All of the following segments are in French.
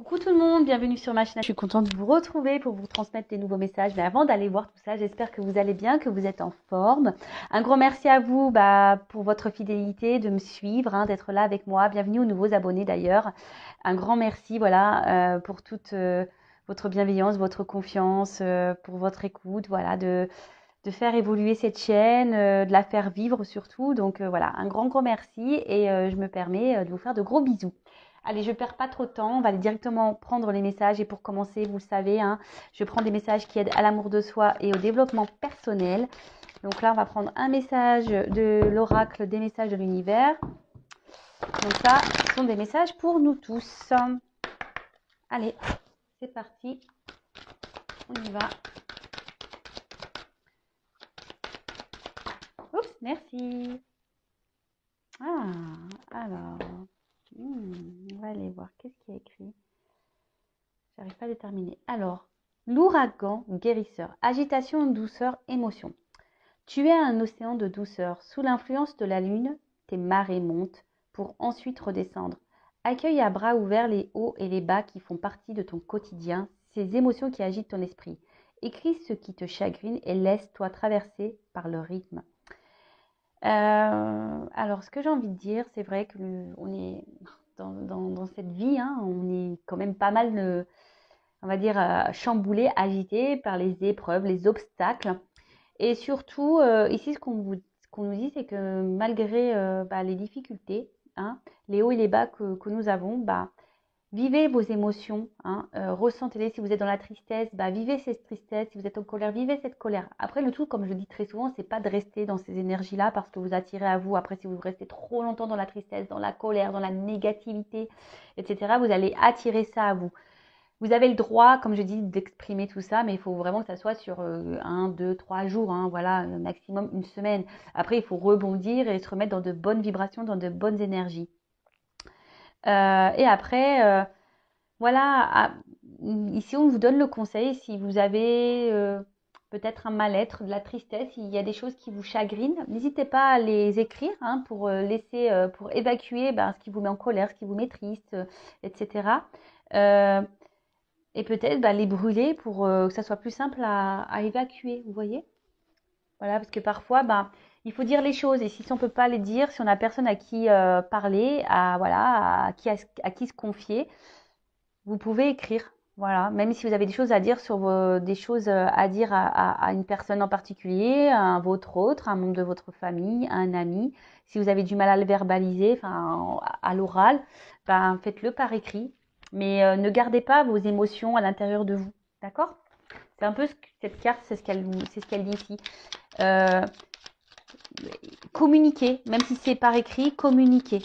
Coucou tout le monde, bienvenue sur ma chaîne. Je suis contente de vous retrouver pour vous transmettre des nouveaux messages. Mais avant d'aller voir tout ça, j'espère que vous allez bien, que vous êtes en forme. Un gros merci à vous pour votre fidélité, de me suivre, d'être là avec moi. Bienvenue aux nouveaux abonnés d'ailleurs. Un grand merci pour toute votre bienveillance, votre confiance, pour votre écoute, de faire évoluer cette chaîne, de la faire vivre surtout. Donc voilà, un grand merci et je me permets de vous faire de gros bisous. Allez, je ne perds pas trop de temps, on va aller directement prendre les messages et pour commencer, vous le savez, je prends des messages qui aident à l'amour de soi et au développement personnel. Donc là, on va prendre un message de l'oracle des messages de l'univers. Donc ça, ce sont des messages pour nous tous. Allez, c'est parti, on y va. Oups, merci. Ah, alors, on va aller voir, qu'est-ce qu'il y a écrit? J'arrive pas à déterminer. Alors, l'ouragan guérisseur, agitation, douceur, émotion. Tu es un océan de douceur. Sous l'influence de la lune, tes marées montent pour ensuite redescendre. Accueille à bras ouverts les hauts et les bas qui font partie de ton quotidien, ces émotions qui agitent ton esprit. Écris ce qui te chagrine et laisse-toi traverser par le rythme. Alors, ce que j'ai envie de dire, c'est vrai qu'on est dans cette vie, on est quand même pas mal, on va dire, chamboulé, agité par les épreuves, les obstacles. Et surtout, ici, ce qu'on nous dit, c'est que malgré les difficultés, les hauts et les bas que nous avons, vivez vos émotions, ressentez-les. Si vous êtes dans la tristesse, vivez cette tristesse. Si vous êtes en colère, vivez cette colère. Après, le tout, comme je le dis très souvent, c'est pas de rester dans ces énergies-là parce que vous attirez à vous. Après, si vous restez trop longtemps dans la tristesse, dans la colère, dans la négativité, etc., vous allez attirer ça à vous. Vous avez le droit, comme je dis, d'exprimer tout ça, mais il faut vraiment que ça soit sur 1, 2, 3 jours, voilà, maximum une semaine. Après, il faut rebondir et se remettre dans de bonnes vibrations, dans de bonnes énergies. Et après, voilà, ici on vous donne le conseil, si vous avez peut-être un mal-être, de la tristesse, il y a des choses qui vous chagrinent, n'hésitez pas à les écrire pour pour évacuer ce qui vous met en colère, ce qui vous met triste, etc. Et peut-être les brûler pour que ça soit plus simple à évacuer, vous voyez? Voilà, parce que parfois, il faut dire les choses. Et si on ne peut pas les dire, si on n'a personne à qui parler, à qui se confier, vous pouvez écrire. Voilà, même si vous avez des choses à dire des choses à dire à une personne en particulier, à un votre autre, un membre de votre famille, à un ami. Si vous avez du mal à le verbaliser, à l'oral, faites-le par écrit. Mais ne gardez pas vos émotions à l'intérieur de vous. D'accord? C'est un peu cette carte, c'est ce qu'elle dit ici. Communiquer, même si c'est par écrit, communiquer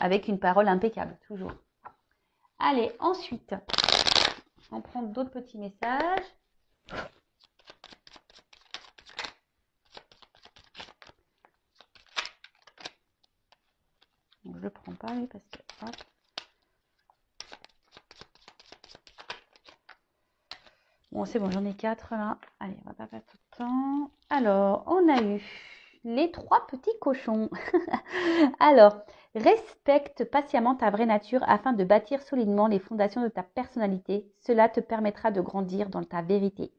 avec une parole impeccable, toujours. Allez, ensuite, on prend d'autres petits messages. Donc, je ne prends pas, lui, parce que... Hop. Bon, c'est bon, j'en ai 4 là. Allez, on va pas perdre tout le temps. Alors, on a eu les 3 petits cochons. Alors, respecte patiemment ta vraie nature afin de bâtir solidement les fondations de ta personnalité. Cela te permettra de grandir dans ta vérité.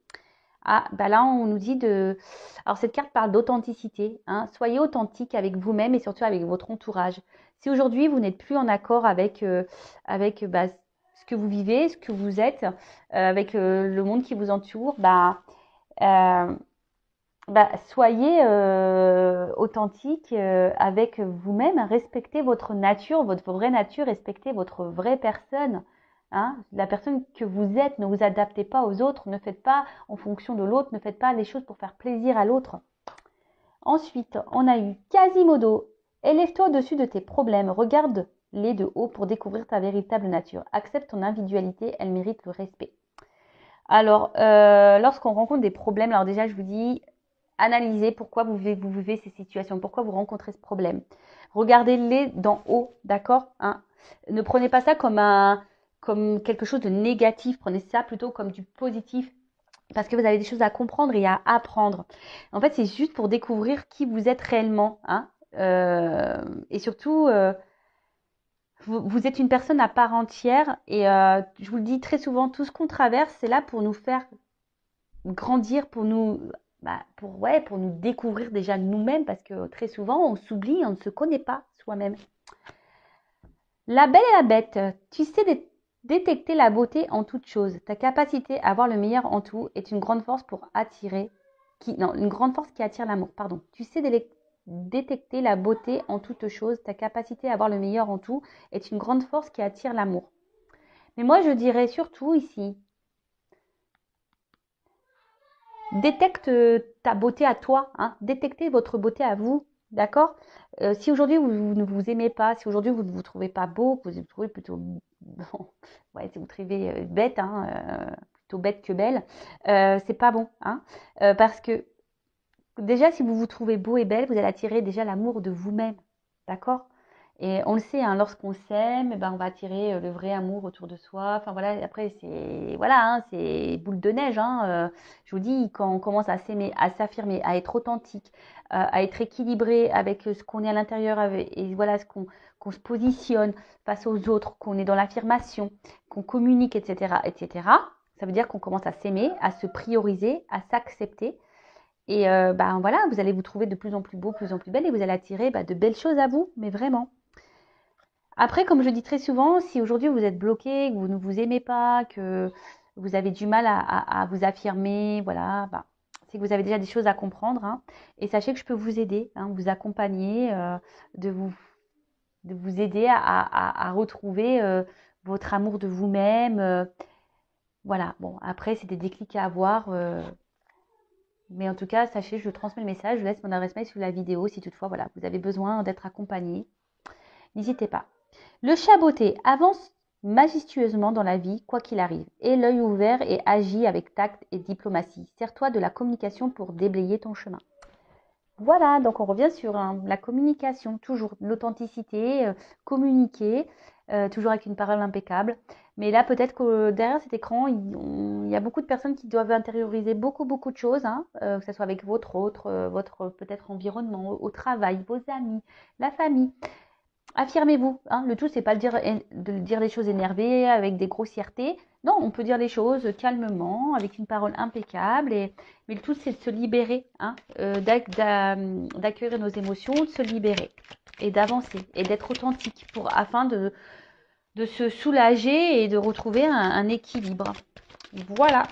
Ah, là, on nous dit de... Alors, cette carte parle d'authenticité. Soyez authentique avec vous-même et surtout avec votre entourage. Si aujourd'hui, vous n'êtes plus en accord avec ce que vous vivez, ce que vous êtes, avec le monde qui vous entoure, soyez authentique avec vous-même. Respectez votre nature, votre vraie nature. Respectez votre vraie personne. La personne que vous êtes, ne vous adaptez pas aux autres, ne faites pas en fonction de l'autre, ne faites pas les choses pour faire plaisir à l'autre. Ensuite, on a eu Quasimodo. Élève-toi au-dessus de tes problèmes, regarde-les de haut pour découvrir ta véritable nature. Accepte ton individualité, elle mérite le respect. Alors, lorsqu'on rencontre des problèmes, alors déjà je vous dis, analysez pourquoi vous vivez ces situations, pourquoi vous rencontrez ce problème. Regardez-les d'en haut, d'accord? Ne prenez pas ça comme quelque chose de négatif, prenez ça plutôt comme du positif parce que vous avez des choses à comprendre et à apprendre. En fait, c'est juste pour découvrir qui vous êtes réellement, et surtout, vous êtes une personne à part entière et je vous le dis très souvent, tout ce qu'on traverse, c'est là pour nous faire grandir, pour nous, pour nous découvrir déjà nous-mêmes, parce que très souvent, on s'oublie, on ne se connaît pas soi-même. La belle et la bête, tu sais détecter la beauté en toute chose. Ta capacité à voir le meilleur en tout est une grande force pour attirer, une grande force qui attire l'amour, pardon. Tu sais détecter la beauté en toute chose. Ta capacité à voir le meilleur en tout est une grande force qui attire l'amour. Mais moi, je dirais surtout ici, détecte ta beauté à toi, hein. Détectez votre beauté à vous, d'accord? Si aujourd'hui vous ne vous aimez pas, si aujourd'hui vous ne vous trouvez pas beau, que vous vous trouvez plutôt bon, ouais, si vous trouvez bête, hein, plutôt bête que belle, c'est pas bon, hein, parce que déjà si vous vous trouvez beau et belle, vous allez attirer déjà l'amour de vous-même, d'accord? Et on le sait, hein, lorsqu'on s'aime, on va attirer le vrai amour autour de soi. Enfin voilà, après c'est boule de neige. Hein, je vous dis, quand on commence à s'aimer, à s'affirmer, à être authentique, à être équilibré avec ce qu'on est à l'intérieur, et voilà qu'on se positionne face aux autres, qu'on est dans l'affirmation, qu'on communique, etc., etc. Ça veut dire qu'on commence à s'aimer, à se prioriser, à s'accepter. Et voilà, vous allez vous trouver de plus en plus beau, de plus en plus belle, et vous allez attirer de belles choses à vous, mais vraiment. Après, comme je dis très souvent, si aujourd'hui vous êtes bloqué, que vous ne vous aimez pas, que vous avez du mal à vous affirmer, voilà, c'est que vous avez déjà des choses à comprendre. Hein, et sachez que je peux vous aider, hein, vous accompagner, de vous aider à retrouver votre amour de vous-même. Voilà, bon, après, c'est des déclics à avoir. Mais en tout cas, sachez, je transmets le message, je laisse mon adresse mail sous la vidéo si toutefois, voilà, vous avez besoin d'être accompagné. N'hésitez pas. Le chat beauté avance majestueusement dans la vie, quoi qu'il arrive. Aie l'œil ouvert et agis avec tact et diplomatie. Sers-toi de la communication pour déblayer ton chemin. Voilà, donc on revient sur la communication, toujours l'authenticité, communiquer, toujours avec une parole impeccable. Mais là, peut-être que derrière cet écran, il y a beaucoup de personnes qui doivent intérioriser beaucoup de choses, hein, que ce soit avec votre peut-être environnement, au travail, vos amis, la famille. Affirmez-vous. Hein. Le tout, c'est pas de dire les choses énervées, avec des grossièretés. Non, on peut dire les choses calmement, avec une parole impeccable. Mais le tout, c'est de se libérer, hein, d'accueillir nos émotions, de se libérer et d'avancer et d'être authentique afin de se soulager et de retrouver un équilibre. Voilà.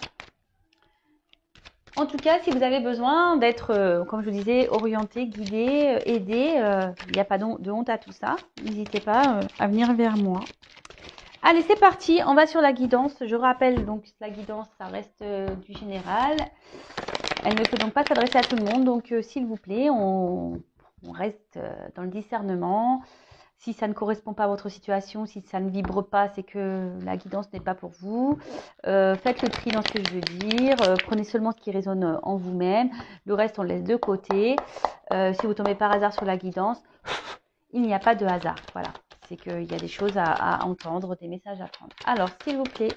En tout cas, si vous avez besoin d'être, comme je vous disais, orienté, guidé, aidé, il n'y a pas de honte à tout ça. N'hésitez pas à venir vers moi. Allez, c'est parti. On va sur la guidance. Je rappelle donc la guidance, ça reste du général. Elle ne peut donc pas s'adresser à tout le monde. Donc, s'il vous plaît, on reste dans le discernement. Si ça ne correspond pas à votre situation, si ça ne vibre pas, c'est que la guidance n'est pas pour vous. Faites le tri dans ce que je veux dire. Prenez seulement ce qui résonne en vous-même. Le reste, on le laisse de côté. Si vous tombez par hasard sur la guidance, il n'y a pas de hasard. Voilà, c'est qu'il y a des choses à entendre, des messages à prendre. Alors, s'il vous plaît,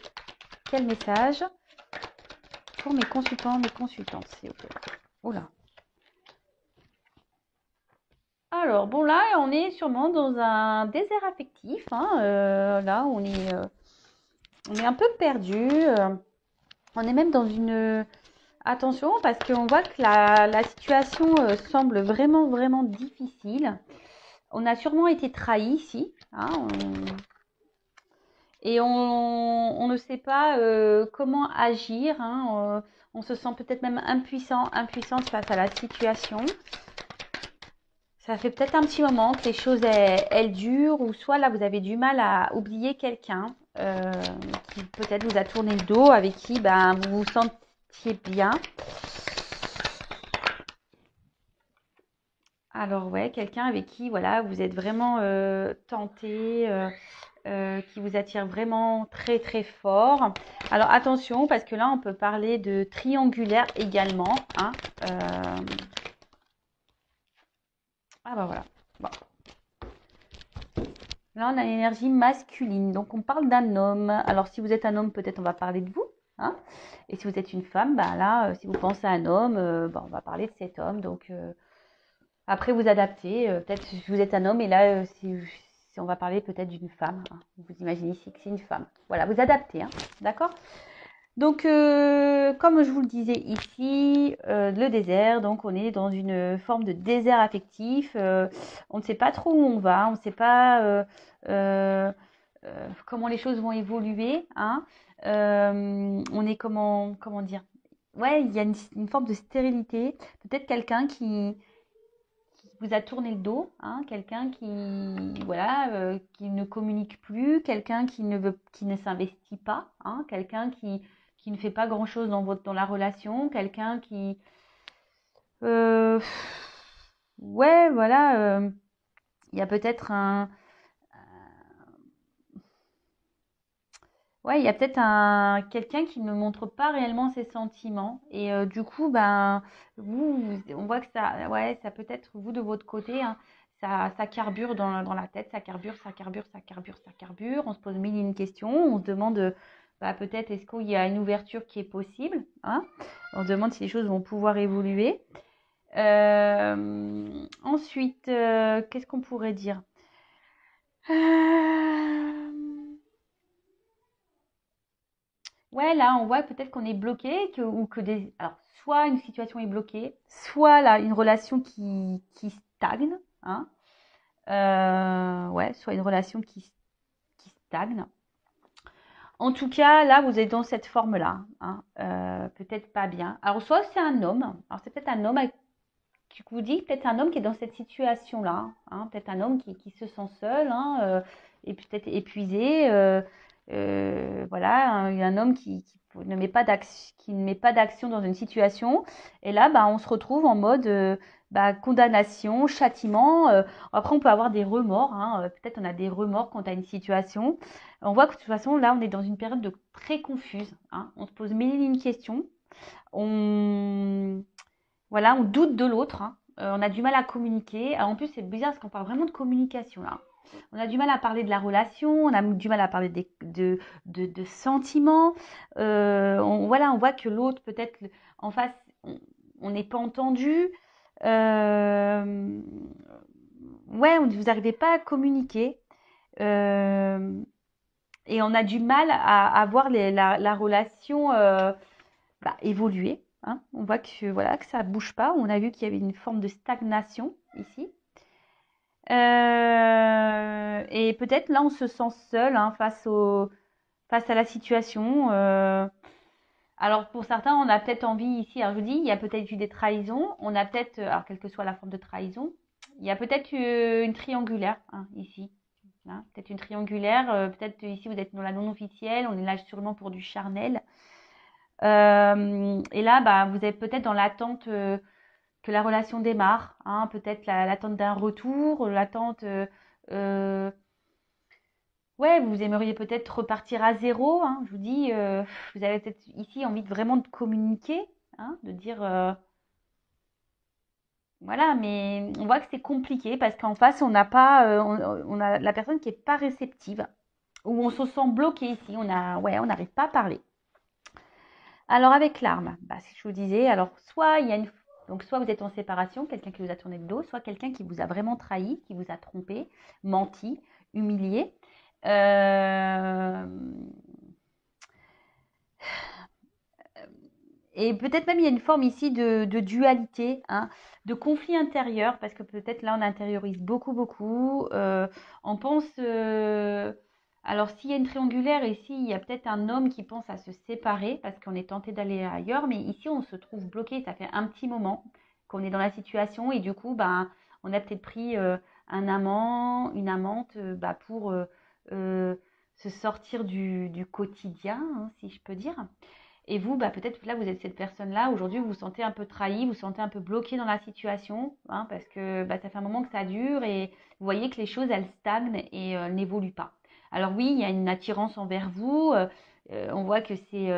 quel message pour mes consultants, mes consultantes, s'il vous plaît. Oula. Alors, bon, là, on est sûrement dans un désert affectif. Hein, là, on est un peu perdu. On est même dans une... Attention, parce qu'on voit que la situation semble vraiment difficile. On a sûrement été trahi ici. Hein, et on ne sait pas comment agir. Hein, on se sent peut-être même impuissante face à la situation. Ça fait peut-être un petit moment que les choses, elles durent, ou soit là, vous avez du mal à oublier quelqu'un qui peut-être vous a tourné le dos, avec qui vous vous sentiez bien. Alors, ouais, quelqu'un avec qui, voilà, vous êtes vraiment tenté, qui vous attire vraiment très fort. Alors, attention, parce que là, on peut parler de triangulaire également. Hein, Ah bah voilà. Bon. Là, on a l'énergie masculine. Donc, on parle d'un homme. Alors, si vous êtes un homme, peut-être on va parler de vous. Hein. Et si vous êtes une femme, là, si vous pensez à un homme, on va parler de cet homme. Donc, après, vous adaptez. Peut-être si vous êtes un homme et là, si on va parler peut-être d'une femme, hein. Vous imaginez ici que c'est une femme. Voilà, vous adaptez, hein, d'accord? Donc, comme je vous le disais ici, le désert, donc on est dans une forme de désert affectif. On ne sait pas trop où on va, on ne sait pas comment les choses vont évoluer, hein. On est comment dire? Ouais, il y a une forme de stérilité. Peut-être quelqu'un qui vous a tourné le dos, hein, quelqu'un voilà, qui ne communique plus, quelqu'un qui ne s'investit pas, hein, quelqu'un qui ne fait pas grand-chose dans la relation, quelqu'un qui, euh, ouais, voilà, il y a peut-être ouais, il y a peut-être quelqu'un qui ne montre pas réellement ses sentiments et du coup, ben, on voit que ça, ouais, ça peut être vous de votre côté, hein, ça carbure dans la tête, ça carbure, ça carbure, ça carbure, ça carbure. On se pose mille et une questions, on se demande, bah, peut-être est-ce qu'il y a une ouverture qui est possible, hein? On se demande si les choses vont pouvoir évoluer. Ensuite, qu'est-ce qu'on pourrait dire? Euh, Ouais, là, on voit peut-être qu'on est bloqué, ou que alors, soit une situation est bloquée, soit là, une relation qui stagne, hein. Ouais, soit une relation qui stagne. En tout cas, là, vous êtes dans cette forme-là, hein, peut-être pas bien. Alors, soit c'est un homme, alors c'est peut-être un homme qui vous dit, peut-être un homme qui est dans cette situation-là, hein, peut-être un homme qui se sent seul, hein, et peut-être épuisé, voilà, un homme ne met pas d'action dans une situation, et là, bah, on se retrouve en mode bah, condamnation, châtiment. Après, on peut avoir des remords, hein, peut-être on a des remords quant à une situation. On voit que de toute façon, là, on est dans une période très confuse, hein. On se pose mille et une questions. On voilà, on doute de l'autre, hein. On a du mal à communiquer. Alors, en plus, c'est bizarre parce qu'on parle vraiment de communication là. On a du mal à parler de la relation, on a du mal à parler de sentiments. Voilà, on voit que l'autre, peut-être en face, on n'est pas entendu. Euh, ouais, vous n'arrivez pas à communiquer. Euh, et on a du mal à voir la relation bah, évoluer, hein. On voit que voilà que ça bouge pas. On a vu qu'il y avait une forme de stagnation ici. Et peut-être là, on se sent seul, hein, face à la situation. Alors pour certains, on a peut-être envie ici. Alors je vous dis, il y a peut-être eu des trahisons. On a peut-être, alors quelle que soit la forme de trahison, il y a peut-être une triangulaire, hein, ici. Hein, peut-être une triangulaire. Peut-être ici vous êtes dans la non officielle. On est là sûrement pour du charnel. Et là, bah, vous êtes peut-être dans l'attente que la relation démarre, hein, peut-être l'attente d'un retour, l'attente. Euh, ouais, vous aimeriez peut-être repartir à zéro, hein, je vous dis, vous avez peut-être ici envie vraiment de communiquer, hein, de dire. Voilà, mais on voit que c'est compliqué parce qu'en face, on n'a pas, on a la personne qui n'est pas réceptive, ou on se sent bloqué ici, ouais, on n'arrive pas à parler. Alors avec l'arme, bah, si je vous disais, alors soit il y a donc soit vous êtes en séparation, quelqu'un qui vous a tourné le dos, soit quelqu'un qui vous a vraiment trahi, qui vous a trompé, menti, humilié. Euh, Et peut-être même il y a une forme ici de dualité, hein, de conflit intérieur, parce que peut-être là on intériorise beaucoup, beaucoup. On pense, alors s'il y a une triangulaire ici, il y a peut-être un homme qui pense à se séparer parce qu'on est tenté d'aller ailleurs, mais ici on se trouve bloqué. Ça fait un petit moment qu'on est dans la situation et du coup, ben, on a peut-être pris un amant, une amante, bah, pour euh, se sortir du quotidien, hein, si je peux dire. Et vous, bah, peut-être là, vous êtes cette personne-là. Aujourd'hui, vous vous sentez un peu trahi, vous vous sentez un peu bloqué dans la situation, hein, parce que bah, ça fait un moment que ça dure et vous voyez que les choses, elles stagnent et elles n'évoluent pas. Alors oui, il y a une attirance envers vous. On voit que c'est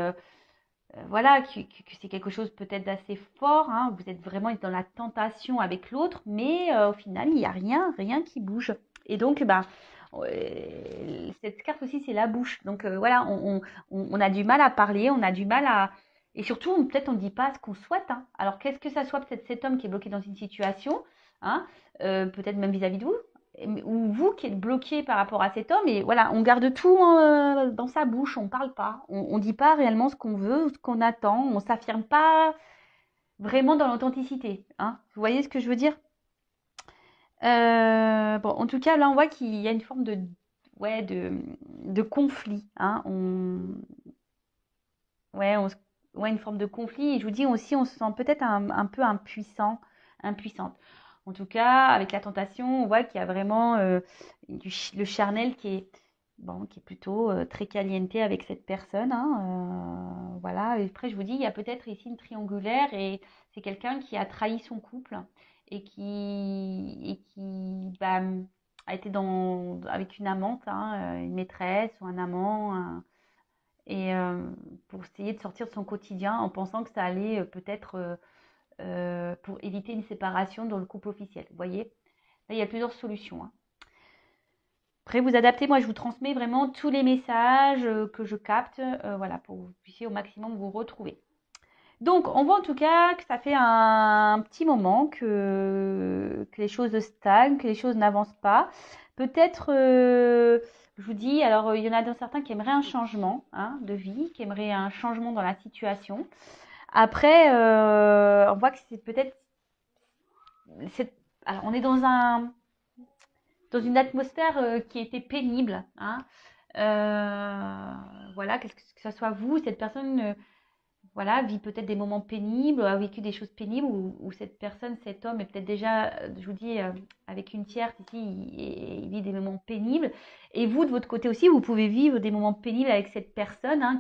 voilà, que c'est quelque chose peut-être d'assez fort, hein. Vous êtes vraiment dans la tentation avec l'autre, mais au final, il n'y a rien qui bouge. Et donc, bah, cette carte aussi, c'est la bouche. Donc voilà, on a du mal à parler, on a du mal à... Et surtout, peut-être on ne dit pas ce qu'on souhaite, hein. Alors, qu'est-ce que ça soit peut-être cet homme qui est bloqué dans une situation, hein, peut-être même vis-à-vis de vous, ou vous qui êtes bloqué par rapport à cet homme, et voilà, on garde tout dans sa bouche, on parle pas, on dit pas réellement ce qu'on veut, ce qu'on attend, on s'affirme pas vraiment dans l'authenticité, hein. Vous voyez ce que je veux dire? Bon, en tout cas, là, on voit qu'il y a une forme ouais, de conflit, hein. Ouais, ouais, une forme de conflit. Et je vous dis aussi, on se sent peut-être un peu impuissante. En tout cas, avec la tentation, on voit qu'il y a vraiment le charnel bon, qui est plutôt très caliente avec cette personne, hein. Voilà. Et après, je vous dis, il y a peut-être ici une triangulaire et c'est quelqu'un qui a trahi son couple et qui bah, a été avec une amante, hein, une maîtresse ou un amant, et pour essayer de sortir de son quotidien en pensant que ça allait peut-être pour éviter une séparation dans le couple officiel. Vous voyez, là, il y a plusieurs solutions, hein. Après, vous adaptez, moi je vous transmets vraiment tous les messages que je capte, voilà, pour que vous puissiez au maximum vous retrouver. Donc, on voit en tout cas que ça fait un petit moment que les choses stagnent, que les choses n'avancent pas. Peut-être, je vous dis, alors il y en a certains qui aimeraient un changement, hein, de vie, qui aimeraient un changement dans la situation. Après, on voit que c'est peut-être, alors on est dans une atmosphère qui était pénible, hein. Voilà, que ce soit vous, cette personne. Voilà, vit peut-être des moments pénibles, a vécu des choses pénibles, ou cette personne, cet homme est peut-être déjà, je vous dis, avec une tierce ici, il vit des moments pénibles. Et vous, de votre côté aussi, vous pouvez vivre des moments pénibles avec cette personne, hein,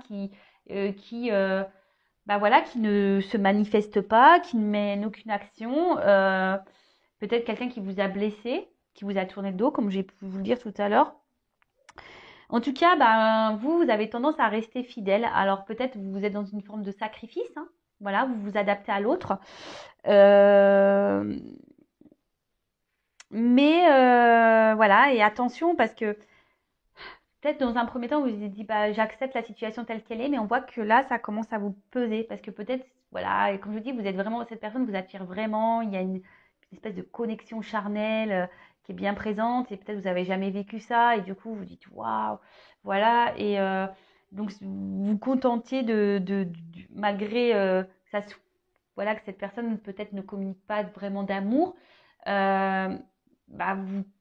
bah voilà, qui ne se manifeste pas, qui ne mène aucune action. Peut-être quelqu'un qui vous a blessé, qui vous a tourné le dos, comme j'ai pu vous le dire tout à l'heure. En tout cas, ben, vous avez tendance à rester fidèle. Alors peut-être vous êtes dans une forme de sacrifice, hein. Voilà, vous vous adaptez à l'autre. Euh, mais voilà, et attention parce que peut-être dans un premier temps, vous vous êtes dit, bah, j'accepte la situation telle qu'elle est, mais on voit que là, ça commence à vous peser parce que peut-être, voilà, et comme je vous dis, vous êtes vraiment, cette personne vous attire vraiment, il y a une espèce de connexion charnelle qui est bien présente et peut-être vous n'avez jamais vécu ça et du coup, vous dites, waouh, voilà, et donc vous vous contentiez malgré voilà, que cette personne peut-être ne communique pas vraiment d'amour, euh, bah,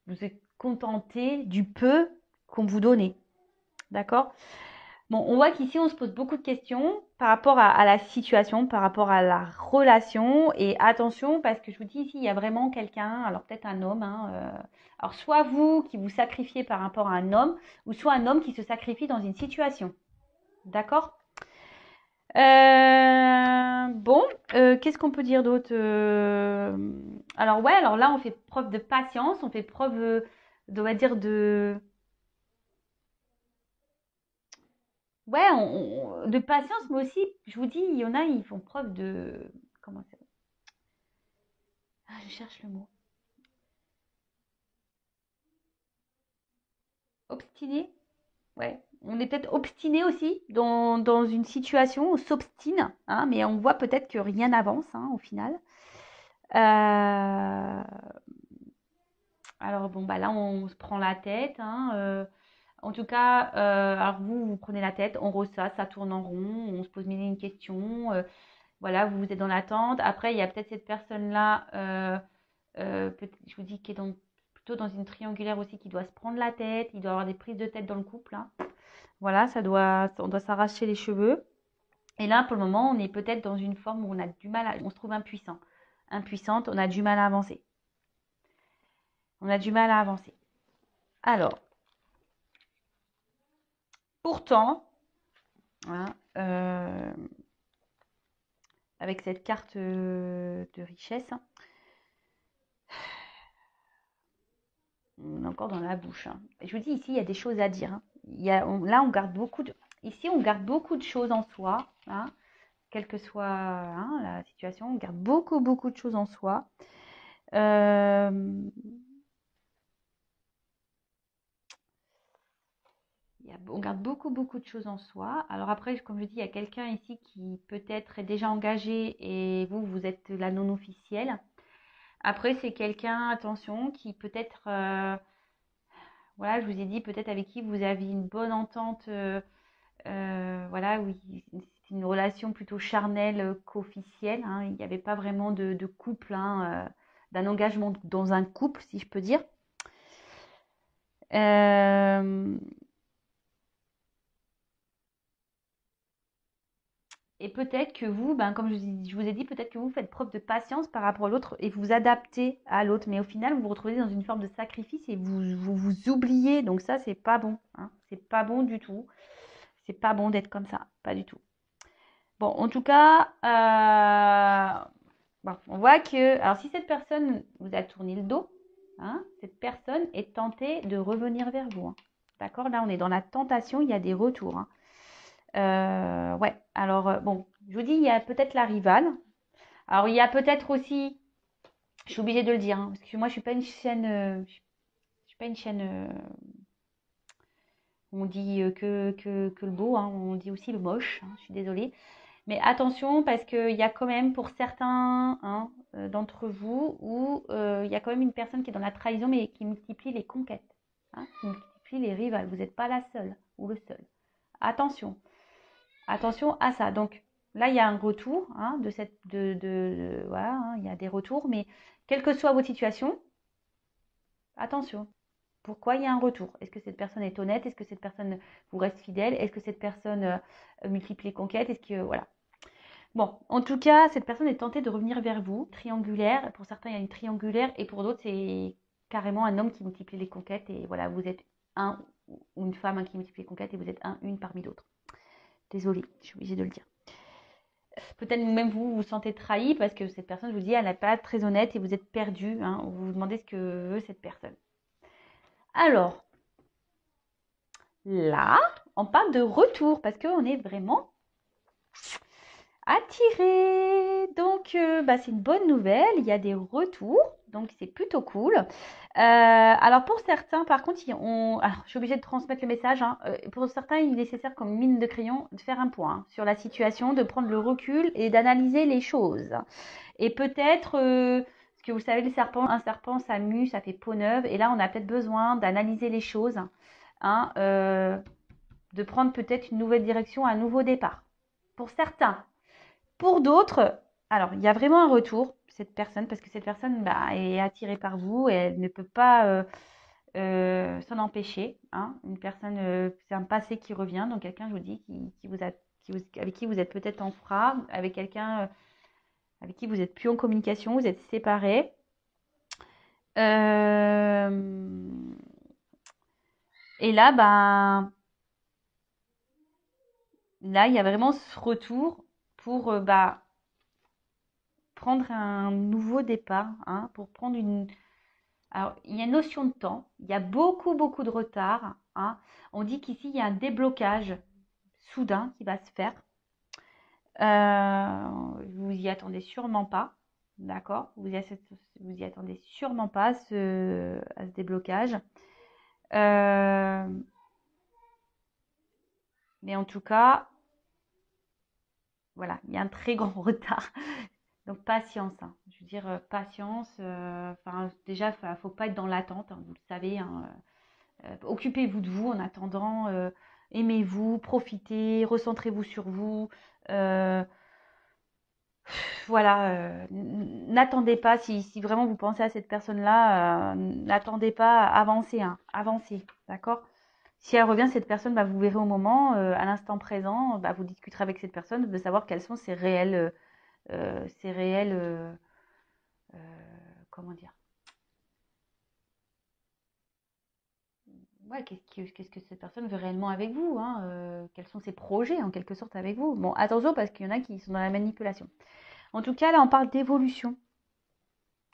vous êtes contenté du peu qu'on vous donnait. D'accord? Bon, on voit qu'ici, on se pose beaucoup de questions par rapport à la situation, par rapport à la relation. Et attention, parce que je vous dis ici, il y a vraiment quelqu'un, alors peut-être un homme, hein, alors soit vous qui vous sacrifiez par rapport à un homme, ou soit un homme qui se sacrifie dans une situation. D'accord? Bon, qu'est-ce qu'on peut dire d'autre? Alors ouais, alors là, on fait preuve de patience, on fait preuve, on va dire, ouais, de patience, mais aussi, je vous dis, il y en a, ils font preuve de, comment ça? Ah, je cherche le mot. Obstiné? Ouais. On est peut-être obstiné aussi dans une situation, on s'obstine, hein, mais on voit peut-être que rien n'avance, hein, au final. Euh, alors bon, bah là, on se prend la tête, hein, en tout cas, alors vous prenez la tête, on ressasse, ça tourne en rond, on se pose mille et une questions. Voilà, vous êtes dans l'attente. Après, il y a peut-être cette personne-là, je vous dis, qui est plutôt dans une triangulaire aussi, qui doit se prendre la tête, il doit avoir des prises de tête dans le couple, hein. Voilà, on doit s'arracher les cheveux. Et là, pour le moment, on est peut-être dans une forme où on a du mal on se trouve impuissant. Impuissante, on a du mal à avancer. On a du mal à avancer. Alors, pourtant, hein, avec cette carte de richesse, hein, on est encore dans la bouche, hein. Je vous dis, ici, il y a des choses à dire, hein. Là, on garde ici, on garde beaucoup de choses en soi, hein, quelle que soit, hein, la situation, on garde beaucoup, beaucoup de choses en soi. Euh, on garde beaucoup, beaucoup de choses en soi. Alors après, comme je dis, il y a quelqu'un ici qui peut-être est déjà engagé et vous êtes la non officielle. Après, c'est quelqu'un, attention, qui peut-être, voilà, je vous ai dit, peut-être avec qui vous aviez une bonne entente, voilà, oui, c'est une relation plutôt charnelle qu'officielle, hein. Il n'y avait pas vraiment de couple, hein, d'un engagement dans un couple, si je peux dire. Euh, et peut-être que vous, ben, comme je vous ai dit, peut-être que vous faites preuve de patience par rapport à l'autre et vous vous adaptez à l'autre. Mais au final, vous vous retrouvez dans une forme de sacrifice et vous oubliez. Donc ça, c'est pas bon, hein. C'est pas bon du tout. C'est pas bon d'être comme ça, pas du tout. Bon, en tout cas, bon, on voit que, alors si cette personne vous a tourné le dos, hein, cette personne est tentée de revenir vers vous, hein. D'accord? Là, on est dans la tentation, il y a des retours, hein. Ouais, alors bon, je vous dis, il y a peut-être la rivale. Alors, il y a peut-être aussi, je suis obligée de le dire, hein, parce que moi, je suis pas une chaîne, je suis pas une chaîne, on dit que le beau, hein, on dit aussi le moche, hein, je suis désolée. Mais attention, parce qu'il y a quand même pour certains, hein, d'entre vous où il y a quand même une personne qui est dans la trahison, mais qui multiplie les conquêtes, hein, qui multiplie les rivales. Vous n'êtes pas la seule ou le seul. Attention, attention à ça. Donc là, il y a un retour, hein, voilà, hein, il y a des retours, mais quelle que soit votre situation, attention. Pourquoi il y a un retour? Est-ce que cette personne est honnête? Est-ce que cette personne vous reste fidèle? Est-ce que cette personne multiplie les conquêtes? Est-ce que voilà. Bon, en tout cas, cette personne est tentée de revenir vers vous. Triangulaire, pour certains, il y a une triangulaire, et pour d'autres, c'est carrément un homme qui multiplie les conquêtes. Et voilà, vous êtes un ou une femme, hein, qui multiplie les conquêtes, et vous êtes une parmi d'autres. Désolée, je suis obligée de le dire. Peut-être même vous vous sentez trahi parce que cette personne vous dit elle n'est pas très honnête et vous êtes perdu, hein. Vous vous demandez ce que veut cette personne. Alors, là, on parle de retour parce qu'on est vraiment attiré. Donc, bah, c'est une bonne nouvelle. Il y a des retours. Donc, c'est plutôt cool. Alors, pour certains, par contre, alors, je suis obligée de transmettre le message, hein. Pour certains, il est nécessaire, comme mine de crayon, de faire un point, hein, sur la situation, de prendre le recul et d'analyser les choses. Et peut-être, parce que vous savez, un serpent, ça mue, ça fait peau neuve. Et là, on a peut-être besoin d'analyser les choses, hein, de prendre peut-être une nouvelle direction, un nouveau départ. Pour certains. Pour d'autres, alors il y a vraiment un retour, cette personne, parce que cette personne, bah, est attirée par vous et elle ne peut pas s'en empêcher, hein. Une personne, c'est un passé qui revient, donc quelqu'un, je vous dis, avec qui vous êtes peut-être en froid, avec quelqu'un avec qui vous n'êtes plus en communication, vous êtes séparés. Euh, et là, ben, là, il y a vraiment ce retour pour bah, prendre un nouveau départ, hein, pour prendre une. Alors, il y a une notion de temps, il y a beaucoup, beaucoup de retard, hein. On dit qu'ici, il y a un déblocage soudain qui va se faire. Vous y attendez sûrement pas, d'accord? Vous y attendez sûrement pas à ce déblocage. Euh, mais en tout cas, voilà, il y a un très grand retard. Donc patience, hein. Je veux dire, patience. Enfin, déjà, faut pas être dans l'attente, hein, vous le savez, hein. Occupez-vous de vous en attendant. Aimez-vous, profitez, recentrez-vous sur vous. Euh, voilà, n'attendez pas, si vraiment vous pensez à cette personne-là, n'attendez pas, avancez, hein, avancez, d'accord? Si elle revient, cette personne, bah, vous verrez au moment, à l'instant présent, bah, vous discuterez avec cette personne de savoir quels sont ses réels, euh, comment dire, ouais, qu'est-ce que cette personne veut réellement avec vous, hein, quels sont ses projets en quelque sorte avec vous. Bon, attention parce qu'il y en a qui sont dans la manipulation. En tout cas, là, on parle d'évolution,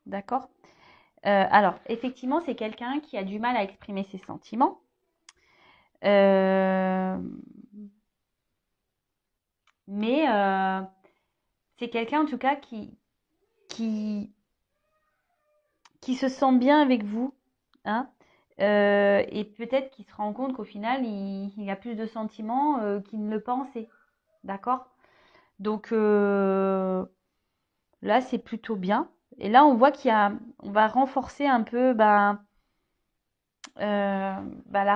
d'accord? Alors, effectivement, c'est quelqu'un qui a du mal à exprimer ses sentiments. Euh, mais c'est quelqu'un, en tout cas, qui, qui se sent bien avec vous, hein. Et peut-être qu'il se rend compte qu'au final, il a plus de sentiments qu'il ne le pensait. D'accord? Donc là, c'est plutôt bien. Et là, on voit on va renforcer un peu la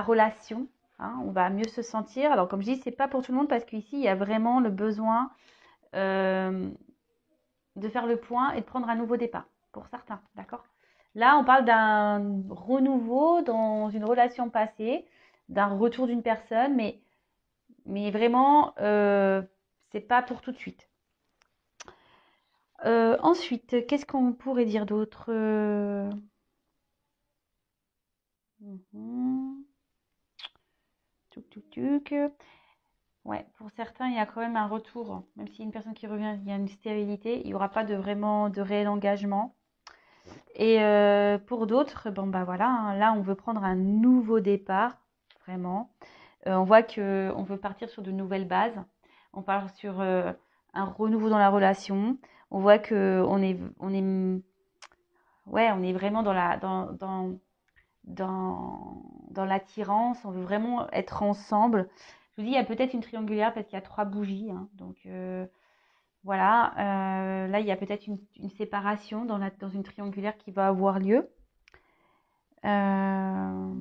relation. Hein, on va mieux se sentir. Alors, comme je dis, c'est pas pour tout le monde parce qu'ici, il y a vraiment le besoin euh, de faire le point et de prendre un nouveau départ pour certains. D'accord? Là, on parle d'un renouveau dans une relation passée, d'un retour d'une personne, mais vraiment, c'est pas pour tout de suite. Ensuite, qu'est-ce qu'on pourrait dire d'autre Mhm. Tuc, tuc, tuc. Ouais, pour certains, il y a quand même un retour. Même si une personne qui revient, il y a une stérilité, il n'y aura pas vraiment de réel engagement. Et pour d'autres, bon bah voilà, hein, là on veut prendre un nouveau départ, vraiment. On voit que on veut partir sur de nouvelles bases. On part sur un renouveau dans la relation. On voit que on est vraiment dans l'attirance. On veut vraiment être ensemble. Je vous dis, il y a peut-être une triangulaire parce qu'il y a 3 bougies. Hein, donc voilà. Là, il y a peut-être une séparation dans une triangulaire qui va avoir lieu. Euh,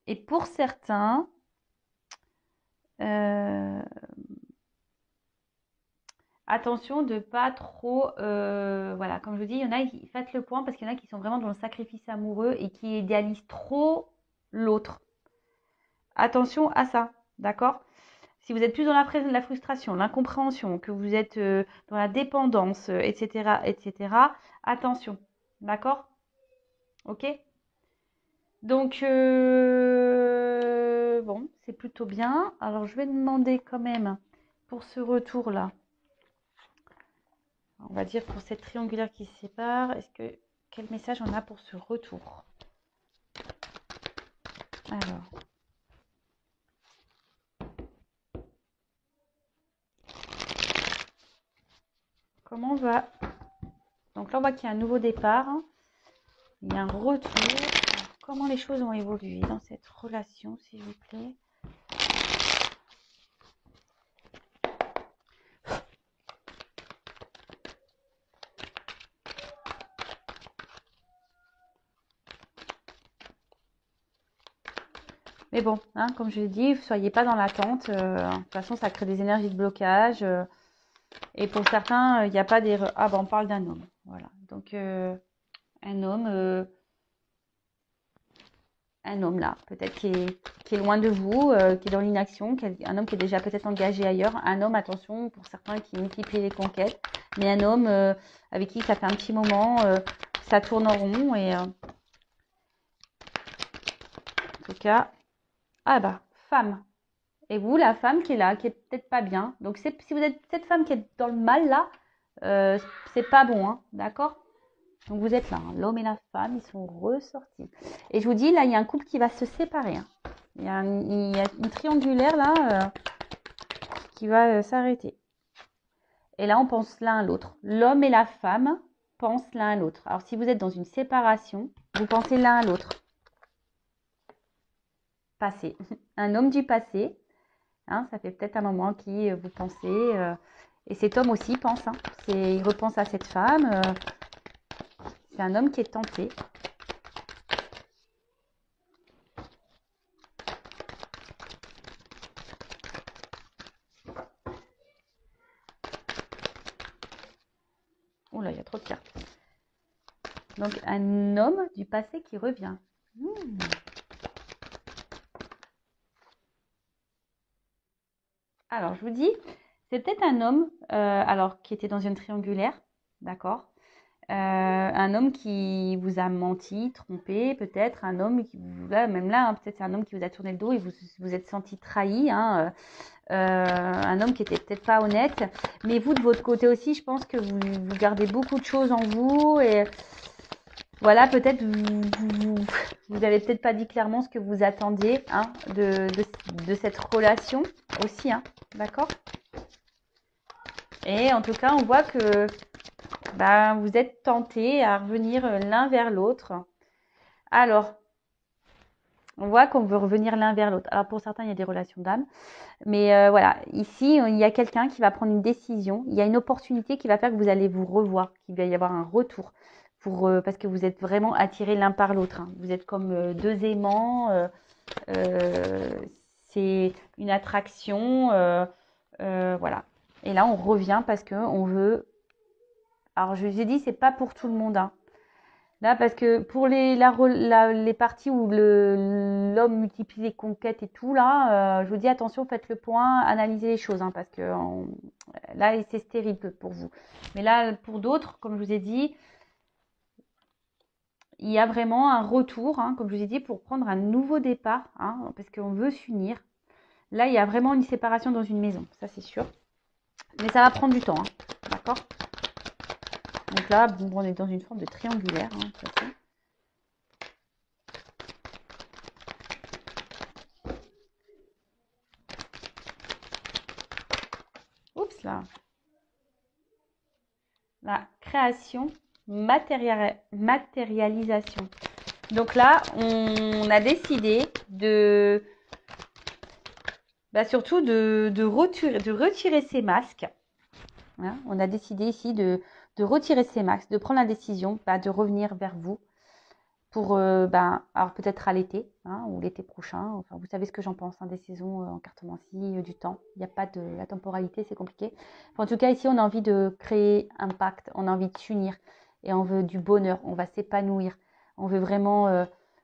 et pour certains, euh, attention de pas trop, voilà, comme je vous dis, il y en a, faites le point parce qu'il y en a qui sont vraiment dans le sacrifice amoureux et qui idéalisent trop l'autre. Attention à ça, d'accord? Si vous êtes plus dans la frustration, l'incompréhension, que vous êtes dans la dépendance, etc., etc., attention, d'accord? Ok? Donc, bon, c'est plutôt bien. Alors, je vais demander quand même pour ce retour-là, on va dire pour cette triangulaire qui se sépare, quel message on a pour ce retour? Alors, comment on va... Donc là, on voit qu'il y a un nouveau départ, hein. Il y a un retour. Alors, comment les choses ont évolué dans cette relation, s'il vous plaît? Mais bon, hein, comme je l'ai dit, ne soyez pas dans l'attente. De toute façon, ça crée des énergies de blocage. Et pour certains, il n'y a pas d'erreur. Ah ben, on parle d'un homme. Voilà. Donc, un homme là, peut-être qui est loin de vous, qui est dans l'inaction, un homme qui est déjà peut-être engagé ailleurs. Un homme, attention, pour certains qui multiplient les conquêtes. Mais un homme avec qui ça fait un petit moment, ça tourne en rond. Et en tout cas, ah bah, femme. Et vous, la femme qui est là, qui est peut-être pas bien. Donc, si vous êtes cette femme qui est dans le mal là, c'est pas bon, hein, d'accord? Donc, vous êtes là, hein, l'homme et la femme, ils sont ressortis. Et je vous dis, là, il y a un couple qui va se séparer. Hein. Il y a une triangulaire là qui va s'arrêter. Et là, on pense l'un à l'autre. L'homme et la femme pensent l'un à l'autre. Alors, si vous êtes dans une séparation, vous pensez l'un à l'autre. Passé. Un homme du passé. Hein, ça fait peut-être un moment qui vous pensez. Et cet homme aussi pense. Hein, il repense à cette femme. C'est un homme qui est tenté. Oula, il y a trop de cartes. Donc, un homme du passé qui revient. Alors, je vous dis, c'est peut-être un homme alors qui était dans une triangulaire, d'accord? Un homme qui vous a menti, trompé, peut-être un homme qui vous là, même là, hein, peut-être c'est un homme qui vous a tourné le dos et vous êtes senti trahi, hein, un homme qui était peut-être pas honnête, mais vous de votre côté aussi, je pense que vous gardez beaucoup de choses en vous et voilà, peut-être vous avez peut-être pas dit clairement ce que vous attendiez hein, de cette relation aussi, hein, d'accord? Et en tout cas, on voit que vous êtes tentés à revenir l'un vers l'autre. Alors, On voit qu'on veut revenir l'un vers l'autre. Alors pour certains, il y a des relations d'âme. Mais voilà, ici, il y a quelqu'un qui va prendre une décision. Il y a une opportunité qui va faire que vous allez vous revoir, qu'il va y avoir un retour. Parce que vous êtes vraiment attirés l'un par l'autre, hein. Vous êtes comme deux aimants. Euh, c'est une attraction. Voilà. Et là, on revient parce qu'on veut. Alors, je vous ai dit, c'est pas pour tout le monde, hein. Là, parce que pour les parties où l'homme multiplie les conquêtes et tout, là, je vous dis attention, faites le point, analysez les choses, hein, parce que là, c'est stérile pour vous. Mais là, pour d'autres, comme je vous ai dit, il y a vraiment un retour, hein, comme je vous ai dit, pour prendre un nouveau départ, hein, parce qu'on veut s'unir. Là, il y a vraiment une séparation dans une maison, ça c'est sûr. Mais ça va prendre du temps, hein, d'accord? Donc là, bon, on est dans une forme de triangulaire, hein, de toute façon. Oups là. La création, matérialisation. Donc là, on a décidé surtout de retirer ces masques. Hein, on a décidé ici de retirer ces masques, de prendre la décision de revenir vers vous pour, alors peut-être à l'été, hein, ou l'été prochain. Enfin, vous savez ce que j'en pense, hein, des saisons en cartomancie, du temps. Il n'y a pas de la temporalité, c'est compliqué. Enfin, en tout cas, ici, on a envie de créer un pacte, on a envie de s'unir et on veut du bonheur, on va s'épanouir. On veut vraiment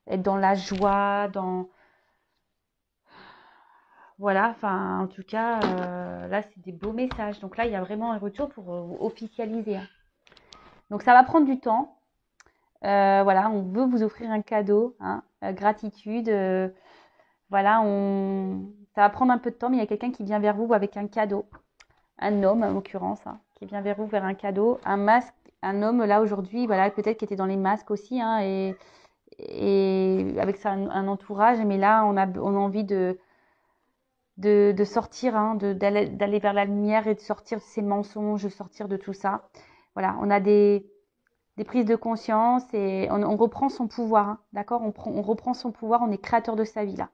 être dans la joie, dans... Voilà, enfin, en tout cas, là, c'est des beaux messages. Donc là, il y a vraiment un retour pour officialiser, hein. Donc ça va prendre du temps. Voilà, on veut vous offrir un cadeau, hein, gratitude. Voilà, ça va prendre un peu de temps, mais il y a quelqu'un qui vient vers vous avec un cadeau. Un homme, en l'occurrence, hein, qui vient vers vous vers un cadeau. Un masque, un homme, là, aujourd'hui, voilà, peut-être qui était dans les masques aussi, hein, et avec ça, un entourage. Mais là, on a envie de sortir, hein, d'aller vers la lumière et de sortir de ces mensonges, de sortir de tout ça. Voilà, on a des prises de conscience et on reprend son pouvoir, hein, d'accord, on reprend son pouvoir, on est créateur de sa vie là.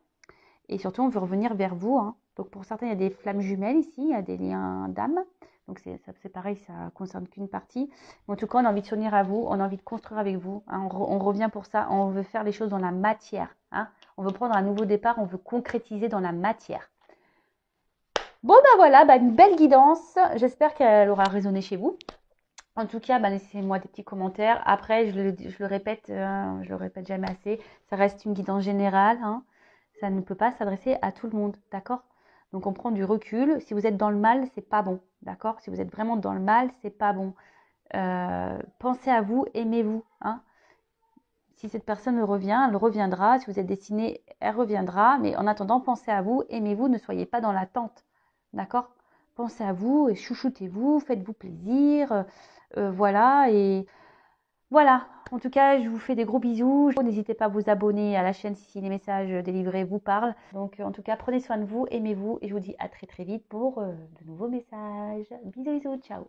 Et surtout, on veut revenir vers vous, hein. Donc pour certains, il y a des flammes jumelles ici, il y a des liens d'âme. Donc c'est pareil, ça ne concerne qu'une partie. Mais en tout cas, on a envie de s'unir à vous, on a envie de construire avec vous, hein. On revient pour ça, on veut faire les choses dans la matière, hein. On veut prendre un nouveau départ, on veut concrétiser dans la matière. Bon, voilà, une belle guidance. J'espère qu'elle aura résonné chez vous. En tout cas, laissez-moi des petits commentaires. Après, je le répète, je le répète jamais assez, ça reste une guidance générale, hein. Ça ne peut pas s'adresser à tout le monde, d'accord? Donc on prend du recul. Si vous êtes dans le mal, c'est pas bon, d'accord? Si vous êtes vraiment dans le mal, c'est pas bon. Pensez à vous, aimez-vous, hein. Si cette personne revient, elle reviendra. Si vous êtes destiné, elle reviendra. Mais en attendant, pensez à vous, aimez-vous, ne soyez pas dans l'attente, d'accord? Pensez à vous et chouchoutez-vous, faites-vous plaisir. Voilà, et voilà. En tout cas, je vous fais des gros bisous. N'hésitez pas à vous abonner à la chaîne si les messages délivrés vous parlent. Donc, en tout cas, prenez soin de vous, aimez-vous, et je vous dis à très très vite pour de nouveaux messages. Bisous, bisous, ciao.